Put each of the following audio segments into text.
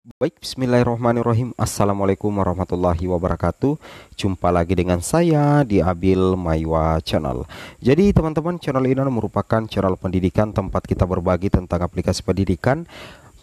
Baik, bismillahirrahmanirrahim. Assalamualaikum warahmatullahi wabarakatuh. Jumpa lagi dengan saya di Abil Maiwa Channel. Jadi teman-teman, channel ini merupakan channel pendidikan tempat kita berbagi tentang aplikasi pendidikan,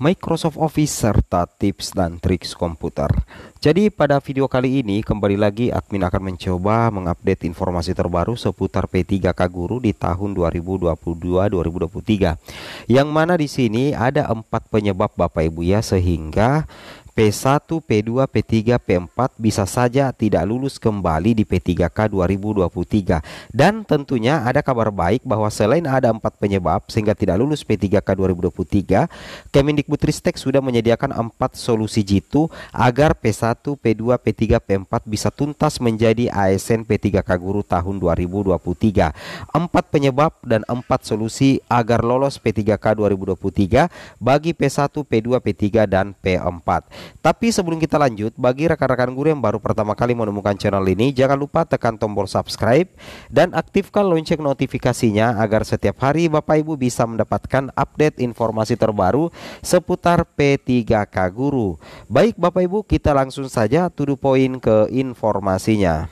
Microsoft Office, serta tips dan triks komputer. Jadi pada video kali ini kembali lagi admin akan mencoba mengupdate informasi terbaru seputar P3K Guru di tahun 2022-2023. Yang mana di sini ada 4 penyebab Bapak Ibu ya, sehingga P1, P2, P3, P4 bisa saja tidak lulus kembali di P3K 2023. Dan tentunya ada kabar baik bahwa selain ada 4 penyebab sehingga tidak lulus P3K 2023, Kemendikbudristek sudah menyediakan 4 solusi jitu agar P1, P2, P3, P4 bisa tuntas menjadi ASN P3K Guru tahun 2023. 4 penyebab dan 4 solusi agar lolos P3K 2023 bagi P1, P2, P3, dan P4. Tapi sebelum kita lanjut, bagi rekan-rekan guru yang baru pertama kali menemukan channel ini, jangan lupa tekan tombol subscribe dan aktifkan lonceng notifikasinya agar setiap hari Bapak Ibu bisa mendapatkan update informasi terbaru seputar P3K Guru. Baik Bapak Ibu, kita langsung saja to the point ke informasinya.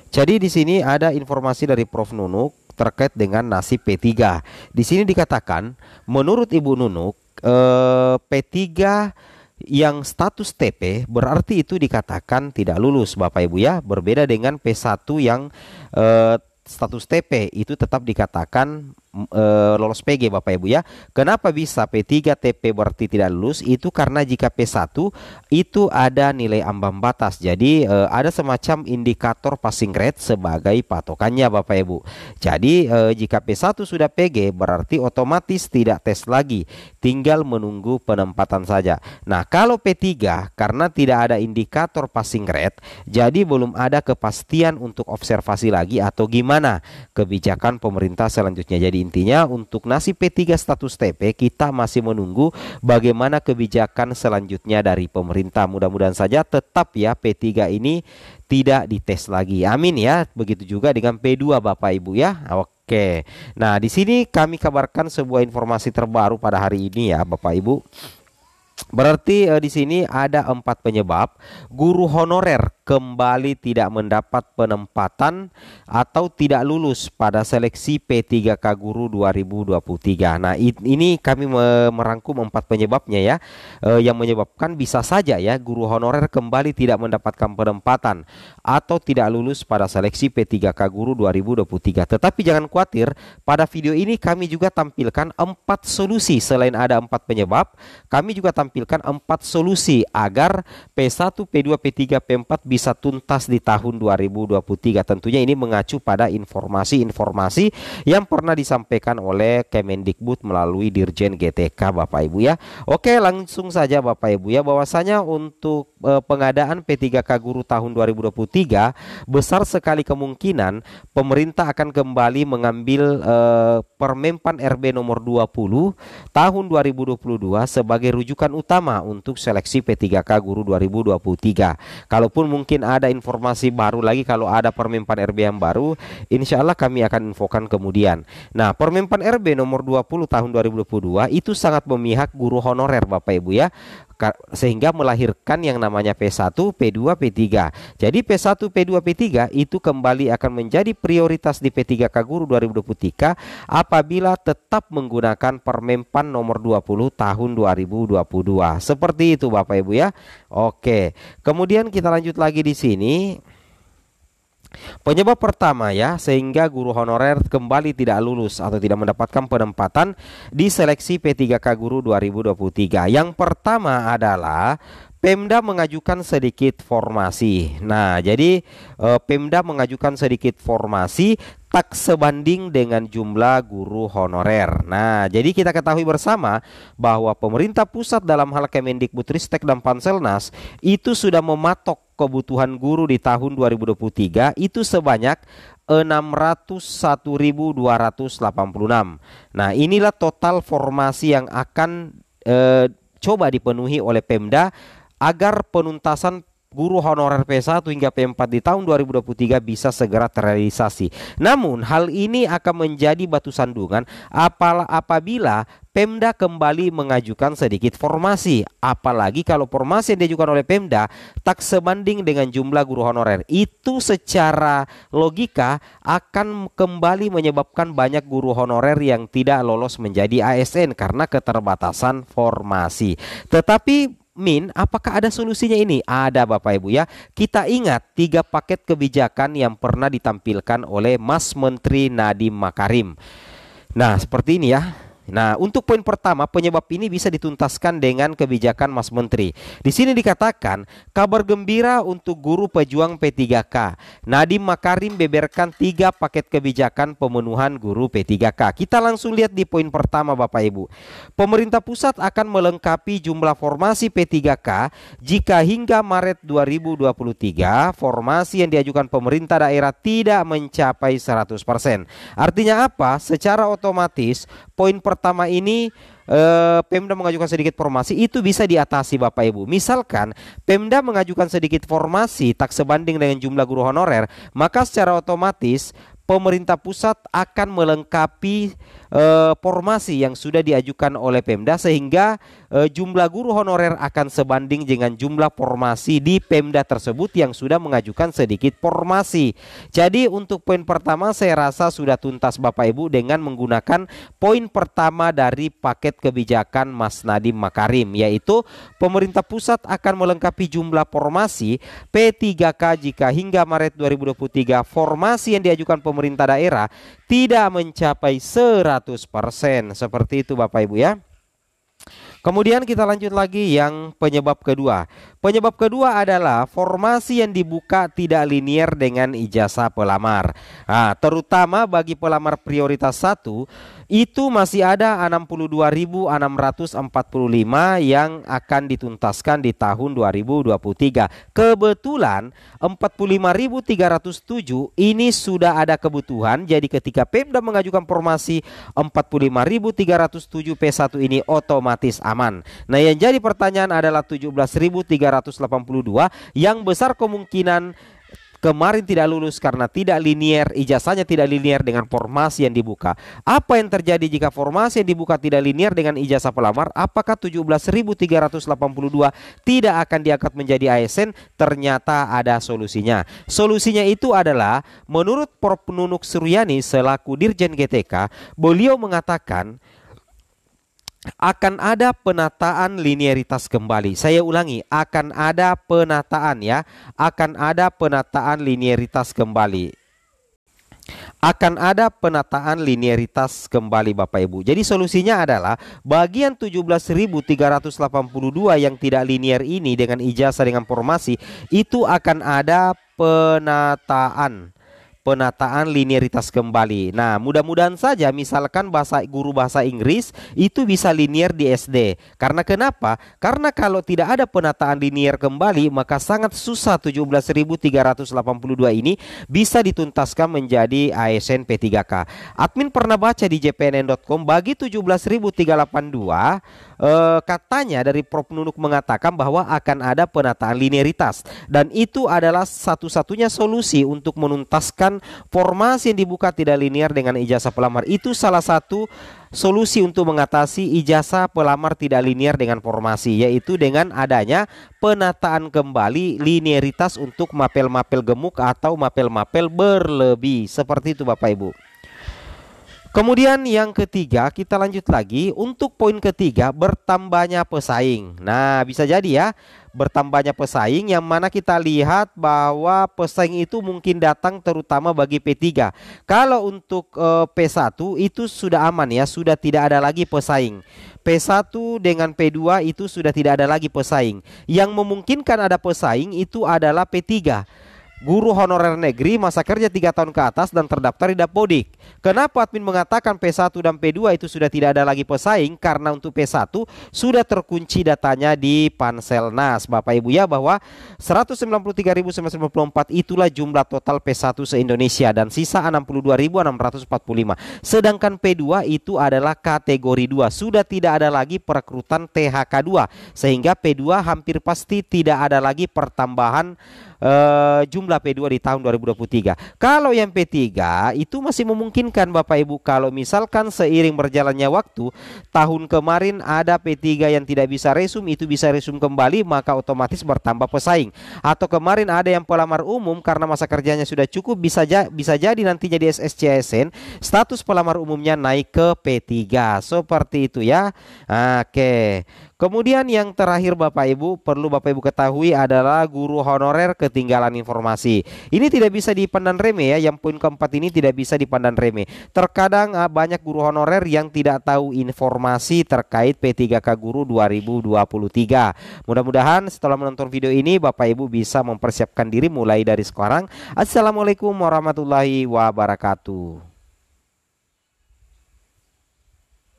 Jadi di sini ada informasi dari Prof Nunuk terkait dengan nasib P3. Di sini dikatakan, menurut Ibu Nunuk, P3 yang status TP berarti itu dikatakan tidak lulus Bapak Ibu ya. Berbeda dengan P1 yang status TP itu tetap dikatakan lolos PG Bapak Ibu ya. Kenapa bisa P3 TP berarti tidak lulus? Itu karena jika P1 itu ada nilai ambang batas. Jadi ada semacam indikator passing rate sebagai patokannya Bapak Ibu. Jadi jika P1 sudah PG berarti otomatis tidak tes lagi, tinggal menunggu penempatan saja. Nah, kalau P3 karena tidak ada indikator passing rate, jadi belum ada kepastian untuk observasi lagi atau gimana kebijakan pemerintah selanjutnya. Jadi intinya untuk nasib P3 status TP kita masih menunggu bagaimana kebijakan selanjutnya dari pemerintah. Mudah-mudahan saja tetap ya P3 ini tidak dites lagi. Amin ya. Begitu juga dengan P2 Bapak Ibu ya. Oke. Nah, di sini kami kabarkan sebuah informasi terbaru pada hari ini ya Bapak Ibu. Berarti di sini ada 4 penyebab guru honorer kembali tidak mendapat penempatan atau tidak lulus pada seleksi P3K Guru 2023. Nah, ini kami merangkum 4 penyebabnya ya, yang menyebabkan bisa saja ya guru honorer kembali tidak mendapatkan penempatan atau tidak lulus pada seleksi P3K Guru 2023. Tetapi jangan khawatir, pada video ini kami juga tampilkan 4 solusi. Selain ada 4 penyebab, kami juga tampilkan 4 solusi agar P1, P2, P3, P4 bisa tuntas di tahun 2023. Tentunya ini mengacu pada informasi-informasi yang pernah disampaikan oleh Kemendikbud melalui Dirjen GTK Bapak Ibu ya. Oke, langsung saja Bapak Ibu ya, bahwasanya untuk pengadaan P3K Guru tahun 2023 besar sekali kemungkinan pemerintah akan kembali mengambil Permenpan RB nomor 20 tahun 2022 sebagai rujukan utama untuk seleksi P3K Guru 2023. Kalaupun mungkin ada informasi baru lagi, kalau ada Permenpan RB yang baru, insya Allah kami akan infokan kemudian. Nah, Permenpan RB nomor 20 tahun 2022 itu sangat memihak guru honorer Bapak Ibu ya, sehingga melahirkan yang namanya P1, P2, P3. Jadi P1, P2, P3 itu kembali akan menjadi prioritas di P3K Guru 2023 apabila tetap menggunakan Permenpan nomor 20 tahun 2022. Seperti itu Bapak Ibu ya. Oke. Kemudian kita lanjut lagi di sini. Penyebab pertama ya, sehingga guru honorer kembali tidak lulus atau tidak mendapatkan penempatan di seleksi P3K Guru 2023. Yang pertama adalah Pemda mengajukan sedikit formasi. Nah, jadi Pemda mengajukan sedikit formasi tak sebanding dengan jumlah guru honorer. Nah, jadi kita ketahui bersama bahwa pemerintah pusat dalam hal Kemendikbudristek dan Panselnas itu sudah mematok kebutuhan guru di tahun 2023 itu sebanyak 601.286. Nah, inilah total formasi yang akan coba dipenuhi oleh Pemda agar penuntasan guru honorer P1 hingga P4 di tahun 2023 bisa segera terrealisasi. Namun hal ini akan menjadi batu sandungan apabila Pemda kembali mengajukan sedikit formasi, apalagi kalau formasi yang diajukan oleh Pemda tak sebanding dengan jumlah guru honorer. Itu secara logika akan kembali menyebabkan banyak guru honorer yang tidak lolos menjadi ASN karena keterbatasan formasi. Tetapi apakah ada solusinya ini? Ada Bapak Ibu ya. Kita ingat 3 paket kebijakan yang pernah ditampilkan oleh Mas Menteri Nadiem Makarim. Nah, seperti ini ya. Nah, untuk poin pertama, penyebab ini bisa dituntaskan dengan kebijakan Mas Menteri. Di sini dikatakan, kabar gembira untuk guru pejuang P3K. Nadiem Makarim beberkan 3 paket kebijakan pemenuhan guru P3K. Kita langsung lihat di poin pertama Bapak Ibu. Pemerintah pusat akan melengkapi jumlah formasi P3K jika hingga Maret 2023 formasi yang diajukan pemerintah daerah tidak mencapai 100%. Artinya apa? Secara otomatis poin pertama ini Pemda mengajukan sedikit formasi itu bisa diatasi Bapak Ibu. Misalkan Pemda mengajukan sedikit formasi tak sebanding dengan jumlah guru honorer, maka secara otomatis pemerintah pusat akan melengkapi formasi yang sudah diajukan oleh Pemda sehingga jumlah guru honorer akan sebanding dengan jumlah formasi di Pemda tersebut yang sudah mengajukan sedikit formasi. Jadi untuk poin pertama saya rasa sudah tuntas Bapak Ibu dengan menggunakan poin pertama dari paket kebijakan Mas Nadiem Makarim, yaitu pemerintah pusat akan melengkapi jumlah formasi P3K jika hingga Maret 2023 formasi yang diajukan pemerintah daerah tidak mencapai 100%. Seperti itu Bapak Ibu ya. Kemudian kita lanjut lagi yang penyebab kedua. Penyebab kedua adalah formasi yang dibuka tidak linier dengan ijazah pelamar. Nah, terutama bagi pelamar prioritas 1 itu masih ada 62.645 yang akan dituntaskan di tahun 2023. Kebetulan 45.307 ini sudah ada kebutuhan. Jadi ketika Pemda mengajukan formasi 45.307 P1 ini otomatis aman. Nah, yang jadi pertanyaan adalah 17.382 yang besar kemungkinan kemarin tidak lulus karena tidak linier, ijazahnya tidak linier dengan formasi yang dibuka. Apa yang terjadi jika formasi yang dibuka tidak linier dengan ijazah pelamar? Apakah 17.382 tidak akan diangkat menjadi ASN? Ternyata ada solusinya. Solusinya itu adalah menurut Prof. Nunuk Suryani selaku Dirjen GTK, beliau mengatakan akan ada penataan linearitas kembali. Saya ulangi, akan ada penataan ya, akan ada penataan linearitas kembali. Akan ada penataan linearitas kembali Bapak Ibu. Jadi solusinya adalah bagian 17.382 yang tidak linear ini dengan ijazah dengan formasi itu akan ada penataan linearitas kembali. Nah, mudah-mudahan saja misalkan guru bahasa Inggris itu bisa linear di SD. Karena kenapa? Karena kalau tidak ada penataan linear kembali, maka sangat susah 17.382 ini bisa dituntaskan menjadi ASN P3K. Admin pernah baca di jpnn.com bagi 17.382 katanya dari Prof. Nunuk mengatakan bahwa akan ada penataan linearitas dan itu adalah satu-satunya solusi untuk menuntaskan formasi yang dibuka tidak linear dengan ijazah pelamar. Itu salah satu solusi untuk mengatasi ijazah pelamar tidak linear dengan formasi, yaitu dengan adanya penataan kembali linearitas untuk mapel-mapel gemuk atau mapel-mapel berlebih. Seperti itu Bapak Ibu. Kemudian yang ketiga, kita lanjut lagi. Untuk poin ketiga, bertambahnya pesaing. Nah, bisa jadi ya, bertambahnya pesaing yang mana kita lihat bahwa pesaing itu mungkin datang terutama bagi P3. Kalau untuk P1 itu sudah aman ya, sudah tidak ada lagi pesaing. P1 dengan P2 itu sudah tidak ada lagi pesaing. Yang memungkinkan ada pesaing itu adalah P3. guru honorer negeri masa kerja 3 tahun ke atas dan terdaftar di Dapodik. Kenapa admin mengatakan P1 dan P2 itu sudah tidak ada lagi pesaing? Karena untuk P1 sudah terkunci datanya di Panselnas, Bapak Ibu ya, bahwa 193.994 itulah jumlah total P1 se-Indonesia dan sisa 62.645. Sedangkan P2 itu adalah kategori 2, sudah tidak ada lagi perekrutan THK2, sehingga P2 hampir pasti tidak ada lagi pertambahan jumlah P2 di tahun 2023. Kalau yang P3 itu masih memungkinkan Bapak Ibu, kalau misalkan seiring berjalannya waktu, tahun kemarin ada P3 yang tidak bisa resum, itu bisa resum kembali, maka otomatis bertambah pesaing. Atau kemarin ada yang pelamar umum karena masa kerjanya sudah cukup, bisa jadi nantinya di SSCSN status pelamar umumnya naik ke P3. Seperti itu ya. Oke. Kemudian yang terakhir Bapak Ibu, perlu Bapak Ibu ketahui adalah guru honorer ketinggalan informasi. Ini tidak bisa dipandang remeh ya, yang poin keempat ini tidak bisa dipandang remeh. Terkadang banyak guru honorer yang tidak tahu informasi terkait P3K Guru 2023. Mudah-mudahan setelah menonton video ini Bapak Ibu bisa mempersiapkan diri mulai dari sekarang. Assalamualaikum warahmatullahi wabarakatuh.